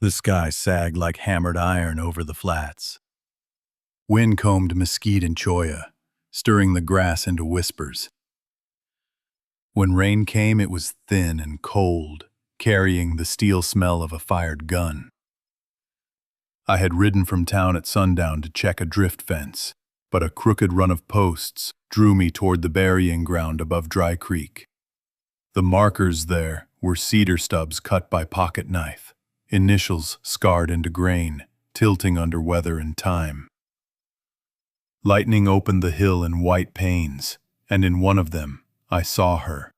The sky sagged like hammered iron over the flats. Wind combed mesquite and cholla, stirring the grass into whispers. When rain came, it was thin and cold, carrying the steel smell of a fired gun. I had ridden from town at sundown to check a drift fence, but a crooked run of posts drew me toward the burying ground above Dry Creek. The markers there were cedar stubs cut by pocket knife, initials scarred into grain, tilting under weather and time. Lightning opened the hill in white panes, and in one of them I saw her,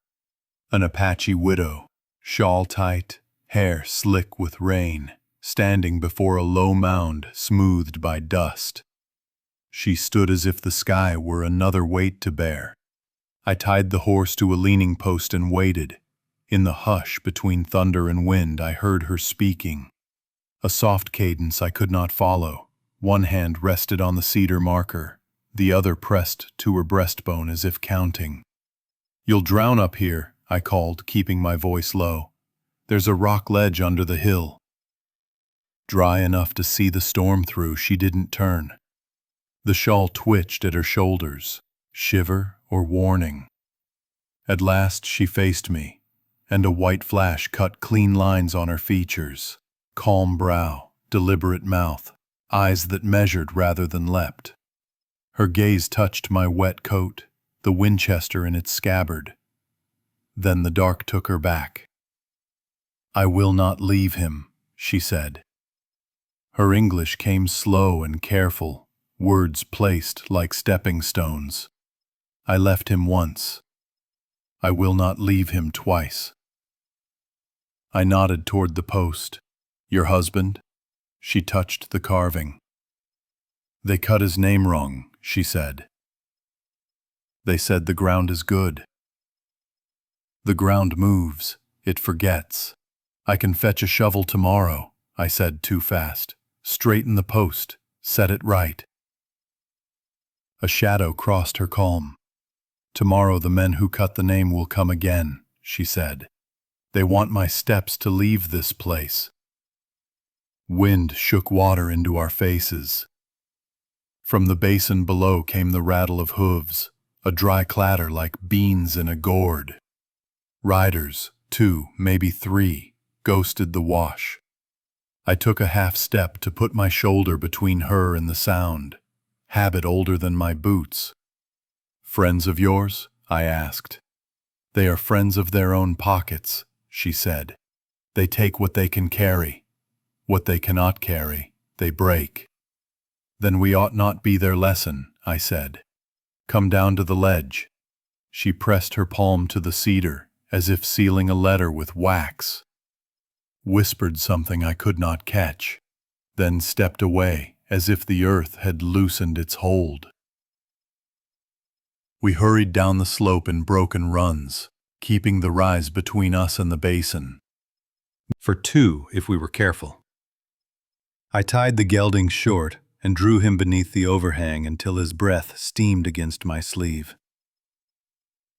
an Apache widow, shawl tight, hair slick with rain, standing before a low mound smoothed by dust. She stood as if the sky were another weight to bear. I tied the horse to a leaning post and waited. In the hush between thunder and wind I heard her speaking. A soft cadence I could not follow. One hand rested on the cedar marker, the other pressed to her breastbone as if counting. "You'll drown up here," I called, keeping my voice low. "There's a rock ledge under the hill." Dry enough to see the storm through, she didn't turn. The shawl twitched at her shoulders, shiver or warning. At last she faced me, and a white flash cut clean lines on her features. Calm brow, deliberate mouth, eyes that measured rather than leapt. Her gaze touched my wet coat, the Winchester in its scabbard. Then the dark took her back. "I will not leave him," she said. Her English came slow and careful, words placed like stepping stones. "I left him once. I will not leave him twice." I nodded toward the post. "Your husband?" She touched the carving. "They cut his name wrong," she said. "They said the ground is good." "The ground moves, it forgets. I can fetch a shovel tomorrow," I said too fast. "Straighten the post, set it right." A shadow crossed her calm. "Tomorrow the men who cut the name will come again," she said. "They want my steps to leave this place." Wind shook water into our faces. From the basin below came the rattle of hooves, a dry clatter like beans in a gourd. Riders, 2, maybe 3, ghosted the wash. I took a half step to put my shoulder between her and the sound, habit older than my boots. "Friends of yours?" I asked. "They are friends of their own pockets," she said. "They take what they can carry. What they cannot carry, they break." "Then we ought not be their lesson," I said. "Come down to the ledge." She pressed her palm to the cedar, as if sealing a letter with wax. Whispered something I could not catch, then stepped away as if the earth had loosened its hold. We hurried down the slope in broken runs, keeping the rise between us and the basin. For 2, if we were careful. I tied the gelding short and drew him beneath the overhang until his breath steamed against my sleeve.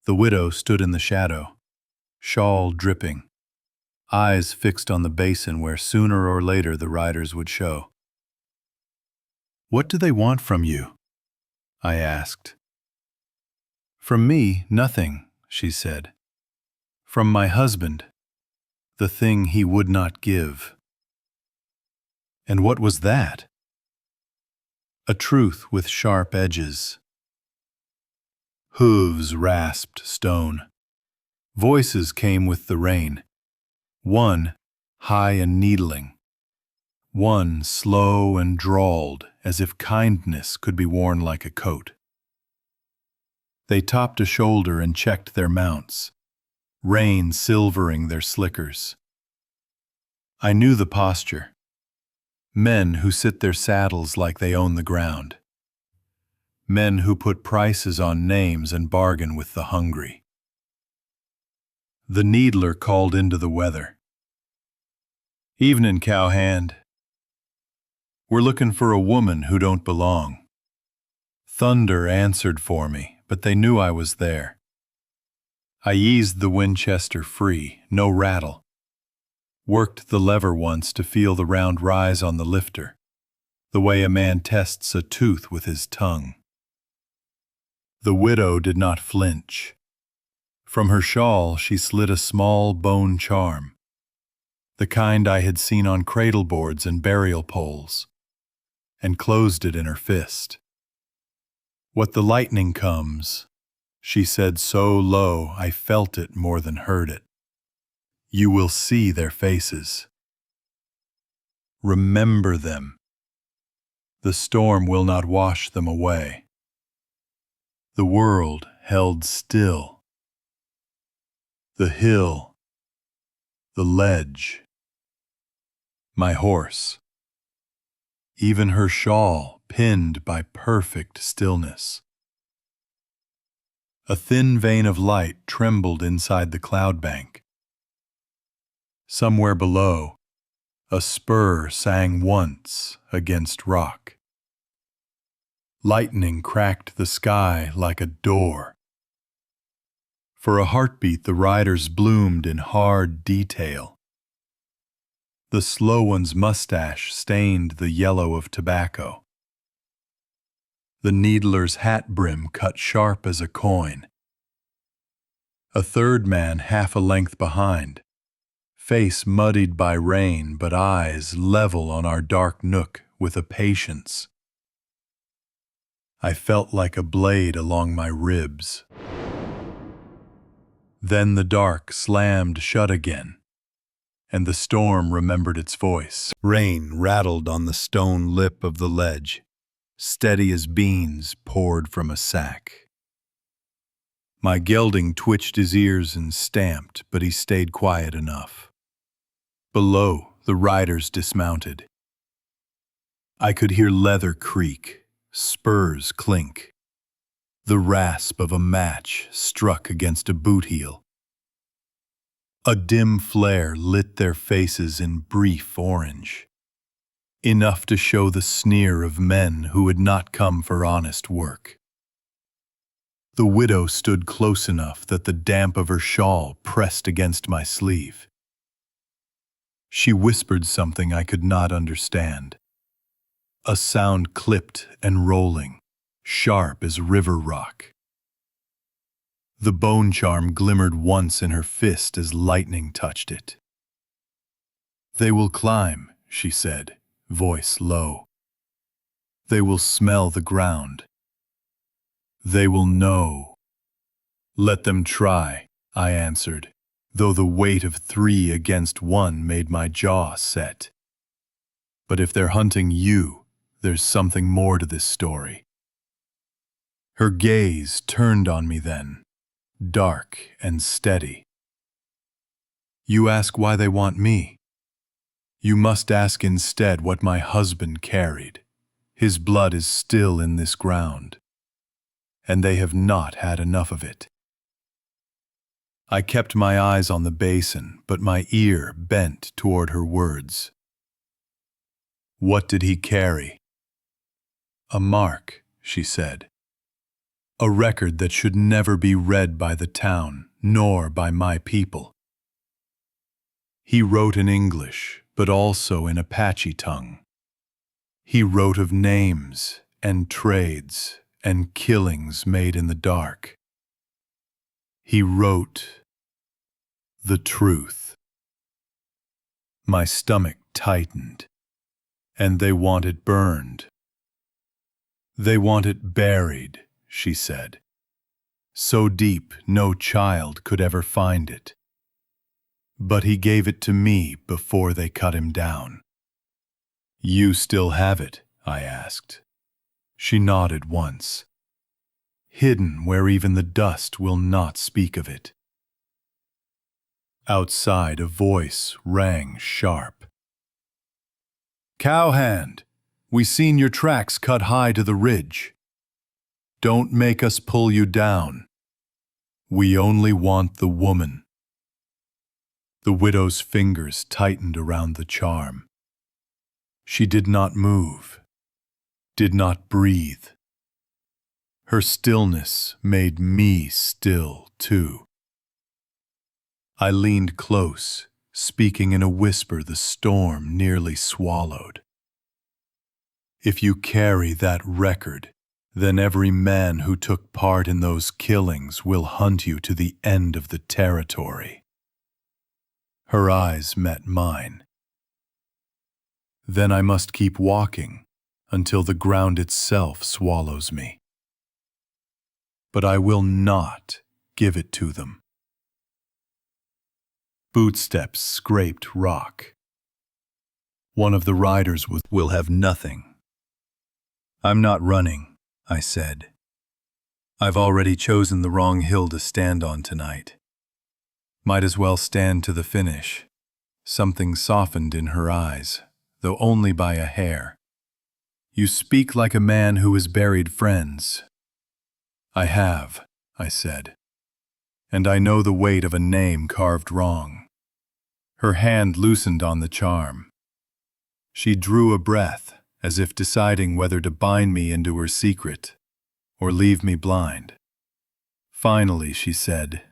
The widow stood in the shadow, shawl dripping, eyes fixed on the basin where sooner or later the riders would show. "What do they want from you?" I asked. "From me, nothing," she said. "From my husband, the thing he would not give." And what was that? A truth with sharp edges. Hooves rasped stone. Voices came with the rain. One, high and needling. One, slow and drawled, as if kindness could be worn like a coat. They topped a shoulder and checked their mounts, rain silvering their slickers. I knew the posture. Men who sit their saddles like they own the ground. Men who put prices on names and bargain with the hungry. The needler called into the weather. "Evenin', cowhand. We're looking for a woman who don't belong." Thunder answered for me, but they knew I was there. I eased the Winchester free, no rattle. Worked the lever once to feel the round rise on the lifter, the way a man tests a tooth with his tongue. The widow did not flinch. From her shawl she slid a small bone charm, the kind I had seen on cradle boards and burial poles, and closed it in her fist. "What the lightning comes," she said so low I felt it more than heard it. "You will see their faces. Remember them. The storm will not wash them away." The world held still. The hill, the ledge, my horse, even her shawl pinned by perfect stillness. A thin vein of light trembled inside the cloud bank. Somewhere below, a spur sang once against rock. Lightning cracked the sky like a door. For a heartbeat the riders bloomed in hard detail. The slow one's mustache stained the yellow of tobacco. The needler's hat brim cut sharp as a coin. A third man half a length behind, face muddied by rain but eyes level on our dark nook with a patience. I felt like a blade along my ribs. Then the dark slammed shut again, and the storm remembered its voice. Rain rattled on the stone lip of the ledge, steady as beans poured from a sack. My gelding twitched his ears and stamped, but he stayed quiet enough. Below, the riders dismounted. I could hear leather creak, spurs clink, the rasp of a match struck against a boot heel. A dim flare lit their faces in brief orange, enough to show the sneer of men who had not come for honest work. The widow stood close enough that the damp of her shawl pressed against my sleeve. She whispered something I could not understand. A sound clipped and rolling, sharp as river rock. The bone charm glimmered once in her fist as lightning touched it. "They will climb," she said, voice low. "They will smell the ground. They will know." "Let them try," I answered, though the weight of 3 against 1 made my jaw set. "But if they're hunting you, there's something more to this story." Her gaze turned on me then, dark and steady. "You ask why they want me? You must ask instead what my husband carried. His blood is still in this ground, and they have not had enough of it." I kept my eyes on the basin, but my ear bent toward her words. "What did he carry?" "A mark," she said. "A record that should never be read by the town, nor by my people. He wrote in English, but also in Apache tongue. He wrote of names and trades and killings made in the dark. He wrote the truth." My stomach tightened, and they want it burned. "They want it buried," she said. "So deep no child could ever find it. But he gave it to me before they cut him down." "You still have it?" I asked. She nodded once. "Hidden where even the dust will not speak of it." Outside a voice rang sharp. "Cowhand, we seen your tracks cut high to the ridge. Don't make us pull you down. We only want the woman." The widow's fingers tightened around the charm. She did not move, did not breathe. Her stillness made me still, too. I leaned close, speaking in a whisper the storm nearly swallowed. If you carry that record, then every man who took part in those killings will hunt you to the end of the territory. Her eyes met mine. Then I must keep walking until the ground itself swallows me. But I will not give it to them. Bootsteps scraped rock. One of the riders will have nothing. I'm not running, I said. I've already chosen the wrong hill to stand on tonight. Might as well stand to the finish. Something softened in her eyes, though only by a hair. You speak like a man who has buried friends. I have, I said. And I know the weight of a name carved wrong. Her hand loosened on the charm. She drew a breath, as if deciding whether to bind me into her secret or leave me blind. Finally, she said,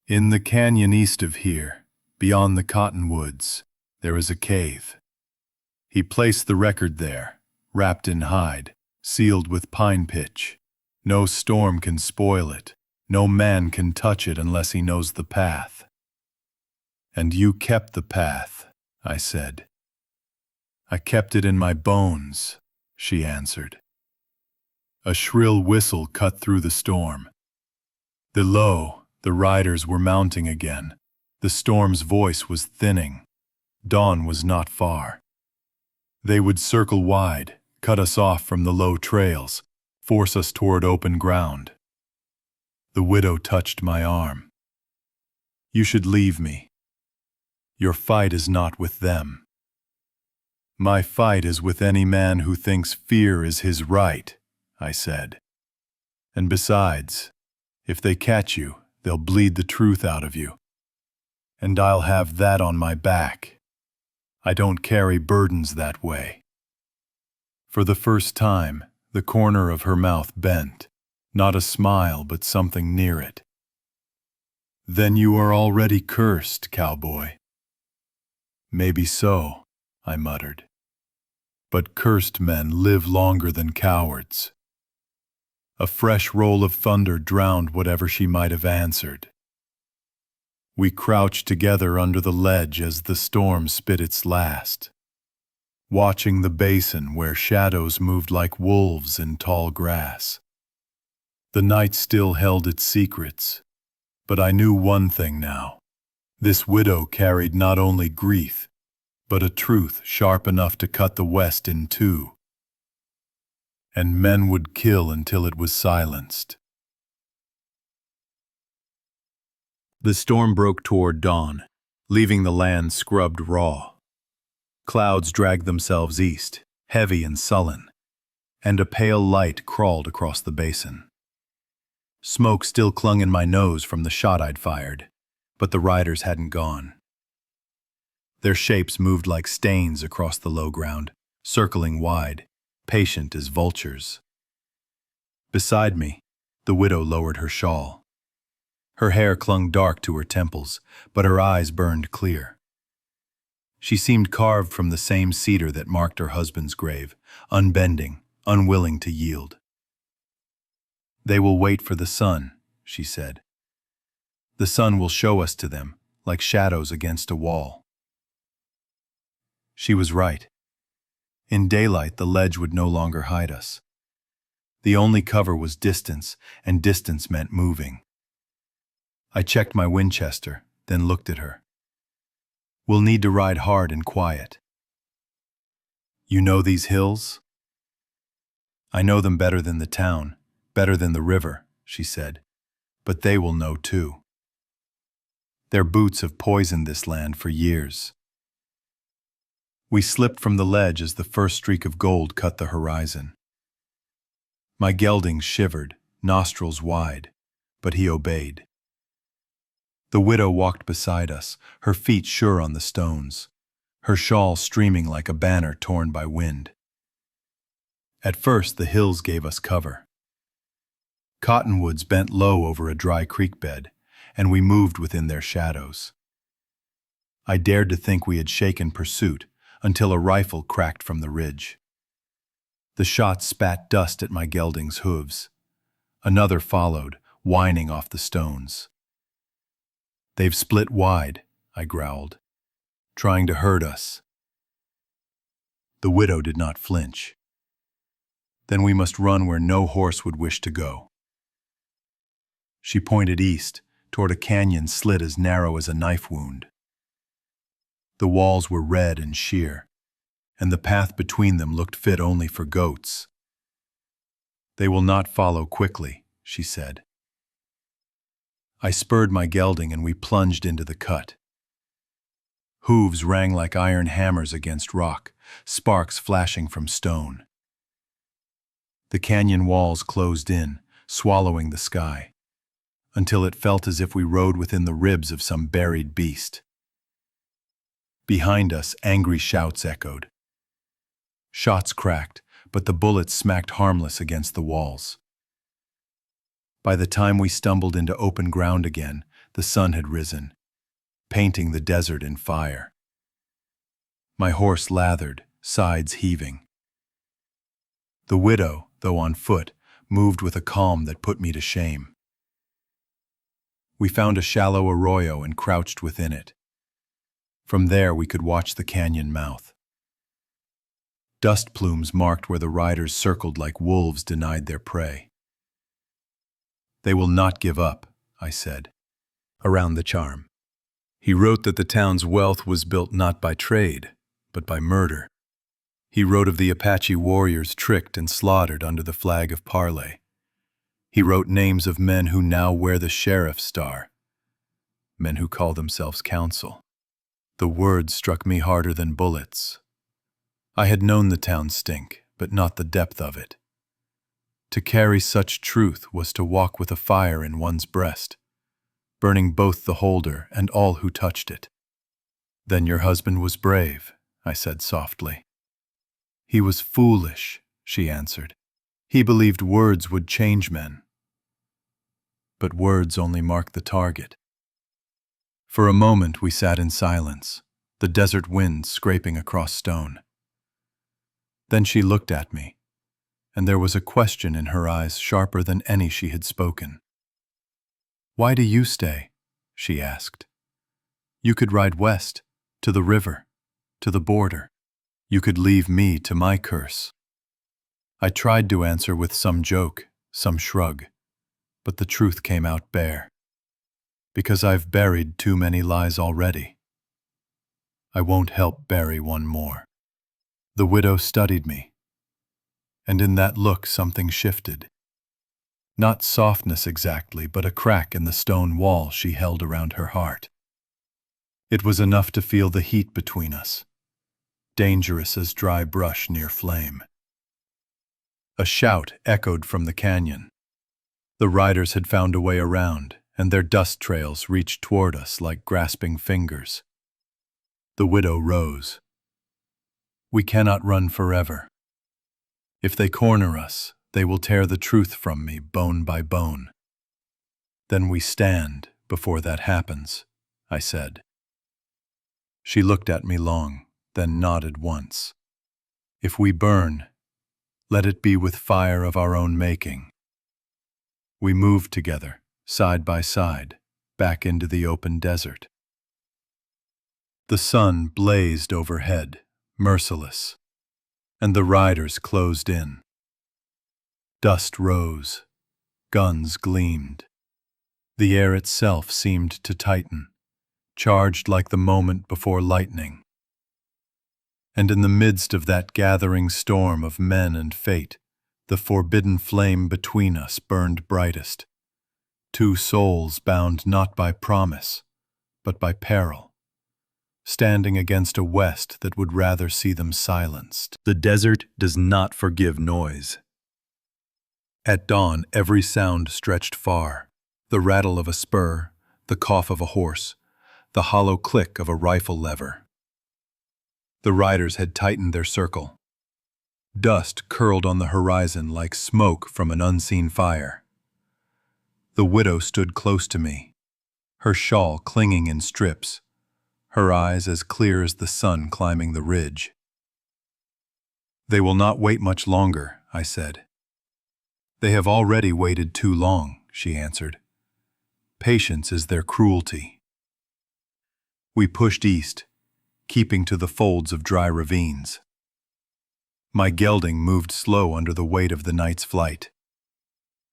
"In the canyon east of here, beyond the cottonwoods, there is a cave." He placed the record there, wrapped in hide, sealed with pine pitch. No storm can spoil it. No man can touch it unless he knows the path. And you kept the path, I said. I kept it in my bones, she answered. A shrill whistle cut through the storm. Below, the riders were mounting again. The storm's voice was thinning. Dawn was not far. They would circle wide, cut us off from the low trails, force us toward open ground. The widow touched my arm. You should leave me. Your fight is not with them. My fight is with any man who thinks fear is his right, I said. And besides, if they catch you, they'll bleed the truth out of you. And I'll have that on my back. I don't carry burdens that way. For the first time, the corner of her mouth bent, not a smile but something near it. Then you are already cursed, cowboy. Maybe so, I muttered. But cursed men live longer than cowards. A fresh roll of thunder drowned whatever she might have answered. We crouched together under the ledge as the storm spit its last, watching the basin where shadows moved like wolves in tall grass. The night still held its secrets, but I knew one thing now. This widow carried not only grief, but a truth sharp enough to cut the West in two. And men would kill until it was silenced. The storm broke toward dawn, leaving the land scrubbed raw. Clouds dragged themselves east, heavy and sullen, and a pale light crawled across the basin. Smoke still clung in my nose from the shot I'd fired, but the riders hadn't gone. Their shapes moved like stains across the low ground, circling wide, patient as vultures. Beside me, the widow lowered her shawl. Her hair clung dark to her temples, but her eyes burned clear. She seemed carved from the same cedar that marked her husband's grave, unbending, unwilling to yield. They will wait for the sun, she said. The sun will show us to them, like shadows against a wall. She was right. In daylight, the ledge would no longer hide us. The only cover was distance, and distance meant moving. I checked my Winchester, then looked at her. We'll need to ride hard and quiet. You know these hills? I know them better than the town, better than the river, she said, but they will know too. Their boots have poisoned this land for years. We slipped from the ledge as the first streak of gold cut the horizon. My gelding shivered, nostrils wide, but he obeyed. The widow walked beside us, her feet sure on the stones, her shawl streaming like a banner torn by wind. At first, the hills gave us cover. Cottonwoods bent low over a dry creek bed, and we moved within their shadows. I dared to think we had shaken pursuit until a rifle cracked from the ridge. The shot spat dust at my gelding's hooves. Another followed, whining off the stones. "They've split wide," I growled, "trying to hurt us." The widow did not flinch. "Then we must run where no horse would wish to go." She pointed east, toward a canyon slit as narrow as a knife wound. The walls were red and sheer, and the path between them looked fit only for goats. "They will not follow quickly," she said. I spurred my gelding and we plunged into the cut. Hooves rang like iron hammers against rock, sparks flashing from stone. The canyon walls closed in, swallowing the sky, until it felt as if we rode within the ribs of some buried beast. Behind us, angry shouts echoed. Shots cracked, but the bullets smacked harmless against the walls. By the time we stumbled into open ground again, the sun had risen, painting the desert in fire. My horse lathered, sides heaving. The widow, though on foot, moved with a calm that put me to shame. We found a shallow arroyo and crouched within it. From there we could watch the canyon mouth. Dust plumes marked where the riders circled like wolves denied their prey. "They will not give up," I said. Around the charm. He wrote that the town's wealth was built not by trade, but by murder. He wrote of the Apache warriors tricked and slaughtered under the flag of parley. He wrote names of men who now wear the sheriff's star, men who call themselves council. The words struck me harder than bullets. I had known the town's stink, but not the depth of it. To carry such truth was to walk with a fire in one's breast, burning both the holder and all who touched it. "Then your husband was brave," I said softly. "He was foolish," she answered. "He believed words would change men. But words only mark the target." For a moment we sat in silence, the desert wind scraping across stone. Then she looked at me, and there was a question in her eyes sharper than any she had spoken. "Why do you stay?" she asked. "You could ride west, to the river, to the border. You could leave me to my curse." I tried to answer with some joke, some shrug, but the truth came out bare. "Because I've buried too many lies already. I won't help bury one more." The widow studied me, and in that look something shifted. Not softness exactly, but a crack in the stone wall she held around her heart. It was enough to feel the heat between us, dangerous as dry brush near flame. A shout echoed from the canyon. The riders had found a way around, and their dust trails reached toward us like grasping fingers. The widow rose. "We cannot run forever. If they corner us, they will tear the truth from me bone by bone. Then we stand before that happens," I said. She looked at me long, then nodded once. "If we burn, let it be with fire of our own making." We moved together, side by side, back into the open desert. The sun blazed overhead, merciless, and the riders closed in. Dust rose, guns gleamed. The air itself seemed to tighten, charged like the moment before lightning. And in the midst of that gathering storm of men and fate, the forbidden flame between us burned brightest. Two souls bound not by promise, but by peril, standing against a West that would rather see them silenced. The desert does not forgive noise. At dawn, every sound stretched far. The rattle of a spur, the cough of a horse, the hollow click of a rifle lever. The riders had tightened their circle. Dust curled on the horizon like smoke from an unseen fire. The widow stood close to me, her shawl clinging in strips, her eyes as clear as the sun climbing the ridge. "They will not wait much longer," I said. "They have already waited too long," she answered. "Patience is their cruelty." We pushed east, keeping to the folds of dry ravines. My gelding moved slow under the weight of the night's flight,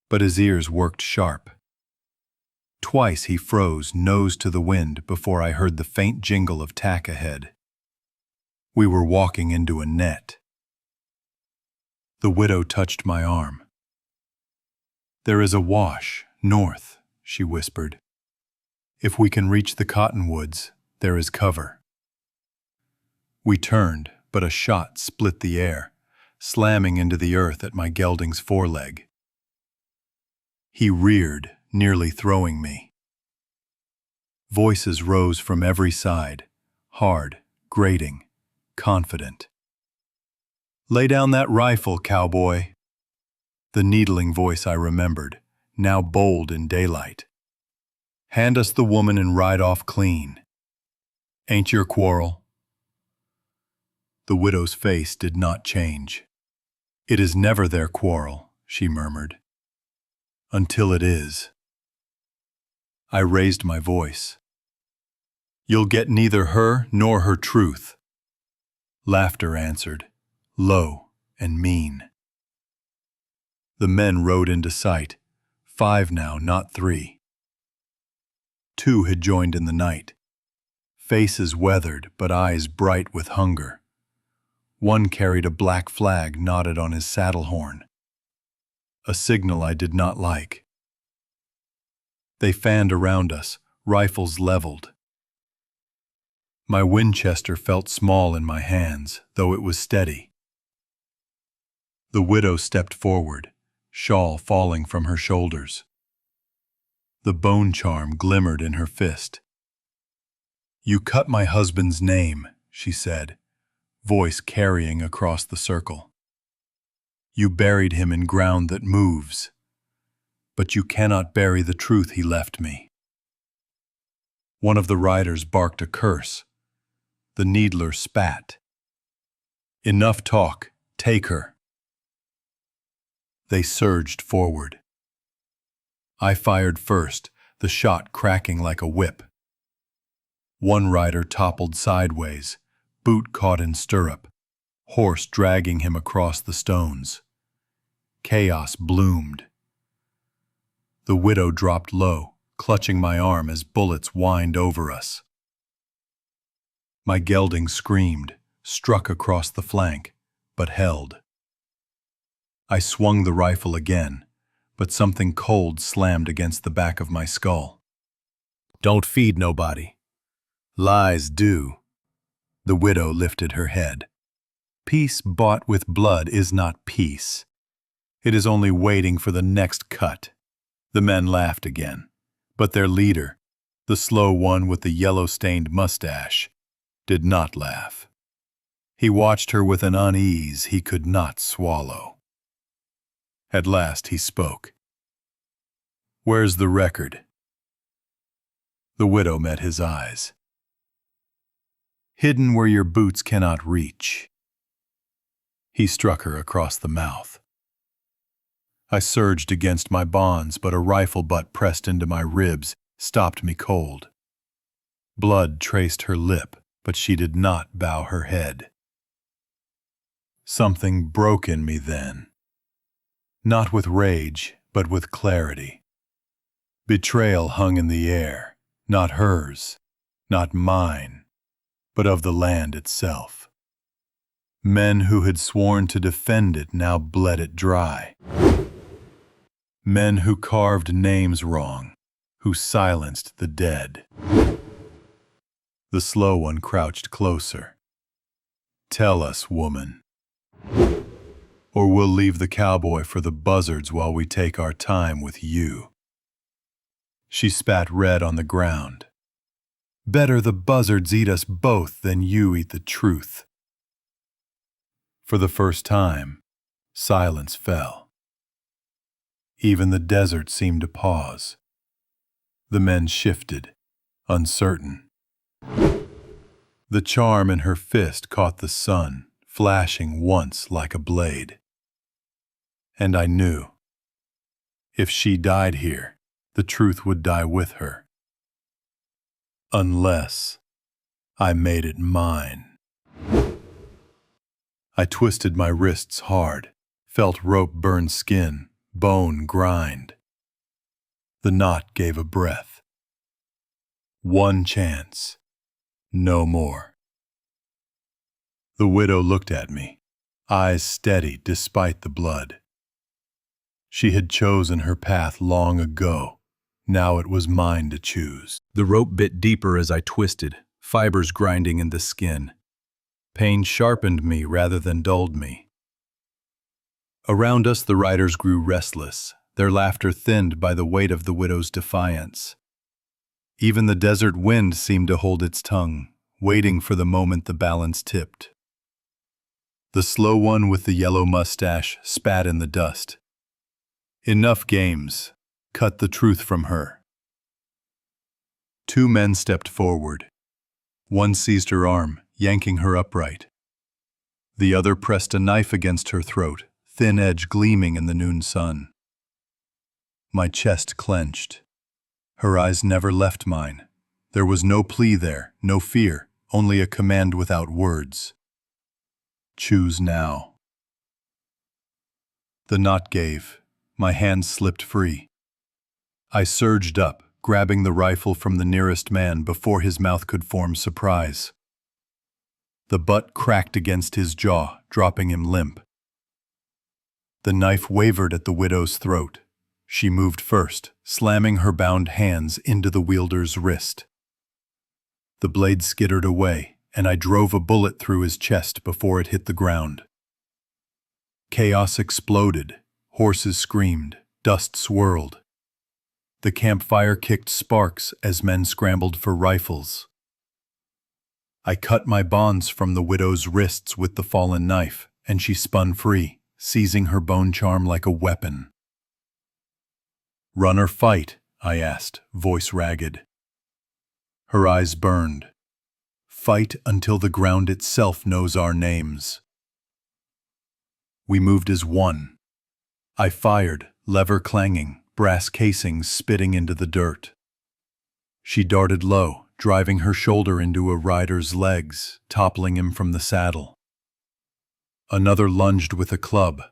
but his ears worked sharp. Twice he froze, nose to the wind, before I heard the faint jingle of tack ahead. We were walking into a net. The widow touched my arm. "There is a wash, north," she whispered. "If we can reach the cottonwoods, there is cover." We turned, but a shot split the air, slamming into the earth at my gelding's foreleg. He reared, nearly throwing me. Voices rose from every side, hard, grating, confident. "Lay down that rifle, cowboy." The needling voice I remembered, now bold in daylight. "Hand us the woman and ride off clean. Ain't your quarrel?" The widow's face did not change. "It is never their quarrel," she murmured. "Until it is." I raised my voice. "You'll get neither her nor her truth." Laughter answered, low and mean. The men rode into sight, 5 now, not 3. 2 had joined in the night, faces weathered but eyes bright with hunger. One carried a black flag knotted on his saddle horn, a signal I did not like. They fanned around us, rifles leveled. My Winchester felt small in my hands, though it was steady. The widow stepped forward, shawl falling from her shoulders. The bone charm glimmered in her fist. "You cut my husband's name," she said, voice carrying across the circle. "You buried him in ground that moves, but you cannot bury the truth he left me." One of the riders barked a curse. The needler spat. "Enough talk, take her." They surged forward. I fired first, the shot cracking like a whip. One rider toppled sideways, boot caught in stirrup, horse dragging him across the stones. Chaos bloomed. The widow dropped low, clutching my arm as bullets whined over us. My gelding screamed, struck across the flank, but held. I swung the rifle again, but something cold slammed against the back of my skull. "Don't feed nobody. Lies do." The widow lifted her head. "Peace bought with blood is not peace. It is only waiting for the next cut." The men laughed again, but their leader, the slow one with the yellow-stained mustache, did not laugh. He watched her with an unease he could not swallow. At last he spoke. "Where's the record?" The widow met his eyes. "Hidden where your boots cannot reach." He struck her across the mouth. I surged against my bonds, but a rifle butt pressed into my ribs stopped me cold. Blood traced her lip, but she did not bow her head. Something broke in me then. Not with rage, but with clarity. Betrayal hung in the air, not hers, not mine, but of the land itself. Men who had sworn to defend it now bled it dry. Men who carved names wrong, who silenced the dead. The slow one crouched closer. "Tell us, woman, or we'll leave the cowboy for the buzzards while we take our time with you." She spat red on the ground. "Better the buzzards eat us both than you eat the truth." For the first time, silence fell. Even the desert seemed to pause. The men shifted, uncertain. The charm in her fist caught the sun, flashing once like a blade. And I knew, if she died here, the truth would die with her. Unless I made it mine. I twisted my wrists hard, felt rope burn skin, bone grind. The knot gave a breath. One chance, no more. The widow looked at me, eyes steady despite the blood. She had chosen her path long ago. Now it was mine to choose. The rope bit deeper as I twisted, fibers grinding in the skin. Pain sharpened me rather than dulled me. Around us the riders grew restless, their laughter thinned by the weight of the widow's defiance. Even the desert wind seemed to hold its tongue, waiting for the moment the balance tipped. The slow one with the yellow mustache spat in the dust. Enough games. Cut the truth from her. Two men stepped forward. One seized her arm, yanking her upright. The other pressed a knife against her throat, thin edge gleaming in the noon sun. My chest clenched. Her eyes never left mine. There was no plea there, no fear, only a command without words. Choose now. The knot gave. My hands slipped free. I surged up, grabbing the rifle from the nearest man before his mouth could form surprise. The butt cracked against his jaw, dropping him limp. The knife wavered at the widow's throat. She moved first, slamming her bound hands into the wielder's wrist. The blade skittered away, and I drove a bullet through his chest before it hit the ground. Chaos exploded, horses screamed, dust swirled. The campfire kicked sparks as men scrambled for rifles. I cut my bonds from the widow's wrists with the fallen knife, and she spun free, seizing her bone charm like a weapon. "Run or fight?" I asked, voice ragged. Her eyes burned. "Fight until the ground itself knows our names." We moved as one. I fired, lever clanging, brass casings spitting into the dirt. She darted low, driving her shoulder into a rider's legs, toppling him from the saddle. Another lunged with a club.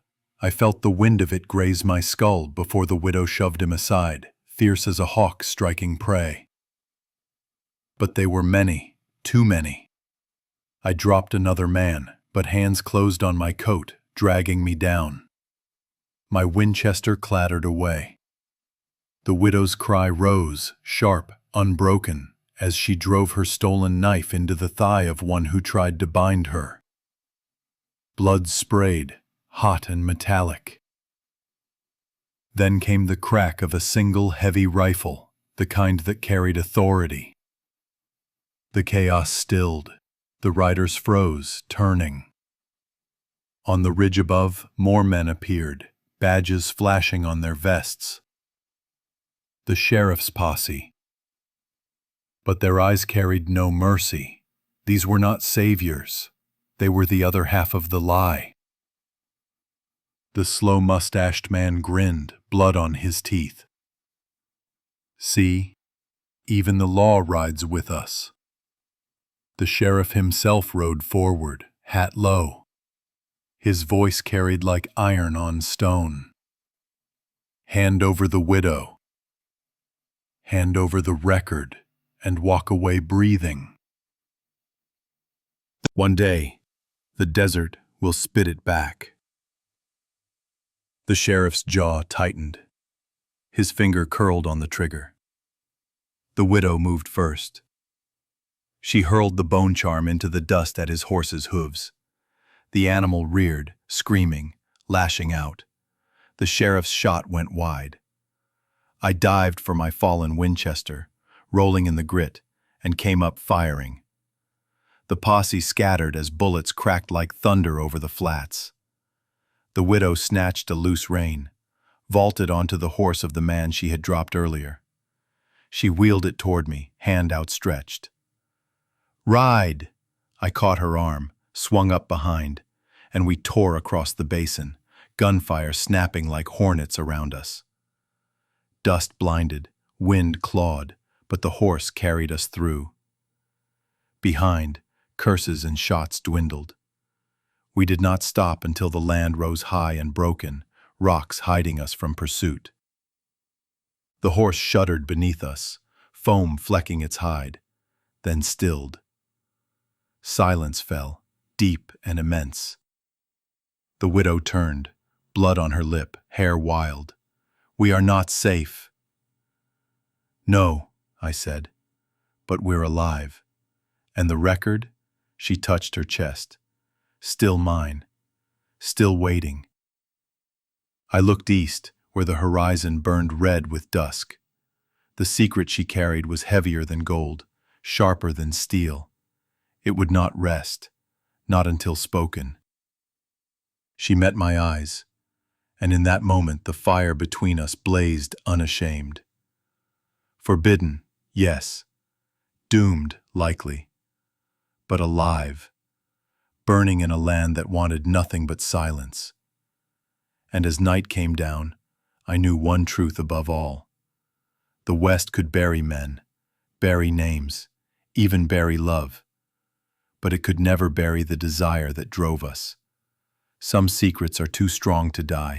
I felt the wind of it graze my skull before the widow shoved him aside, fierce as a hawk striking prey. But they were many, too many. I dropped another man, but hands closed on my coat, dragging me down. My Winchester clattered away. The widow's cry rose, sharp, unbroken, as she drove her stolen knife into the thigh of one who tried to bind her. Blood sprayed, hot and metallic. Then came the crack of a single heavy rifle, the kind that carried authority. The chaos stilled. The riders froze, turning. On the ridge above, more men appeared, badges flashing on their vests. The sheriff's posse. But their eyes carried no mercy. These were not saviors. They were the other half of the lie. The slow-mustached man grinned, blood on his teeth. "See, even the law rides with us." The sheriff himself rode forward, hat low. His voice carried like iron on stone. "Hand over the widow. Hand over the record, and walk away breathing. One day, the desert will spit it back." The sheriff's jaw tightened. His finger curled on the trigger. The widow moved first. She hurled the bone charm into the dust at his horse's hooves. The animal reared, screaming, lashing out. The sheriff's shot went wide. I dived for my fallen Winchester, rolling in the grit, and came up firing. The posse scattered as bullets cracked like thunder over the flats. The widow snatched a loose rein, vaulted onto the horse of the man she had dropped earlier. She wheeled it toward me, hand outstretched. "Ride!" I caught her arm, swung up behind, and we tore across the basin, gunfire snapping like hornets around us. Dust blinded, wind clawed, but the horse carried us through. Behind, curses and shots dwindled. We did not stop until the land rose high and broken, rocks hiding us from pursuit. The horse shuddered beneath us, foam flecking its hide, then stilled. Silence fell, deep and immense. The widow turned, blood on her lip, hair wild. "We are not safe." "No," I said, "but we're alive. And the record?" She touched her chest. "Still mine. Still waiting." I looked east, where the horizon burned red with dusk. The secret she carried was heavier than gold, sharper than steel. It would not rest, not until spoken. She met my eyes, and in that moment the fire between us blazed unashamed. Forbidden, yes. Doomed, likely. But alive, burning in a land that wanted nothing but silence. And as night came down, I knew one truth above all. The West could bury men, bury names, even bury love. But it could never bury the desire that drove us. Some secrets are too strong to die.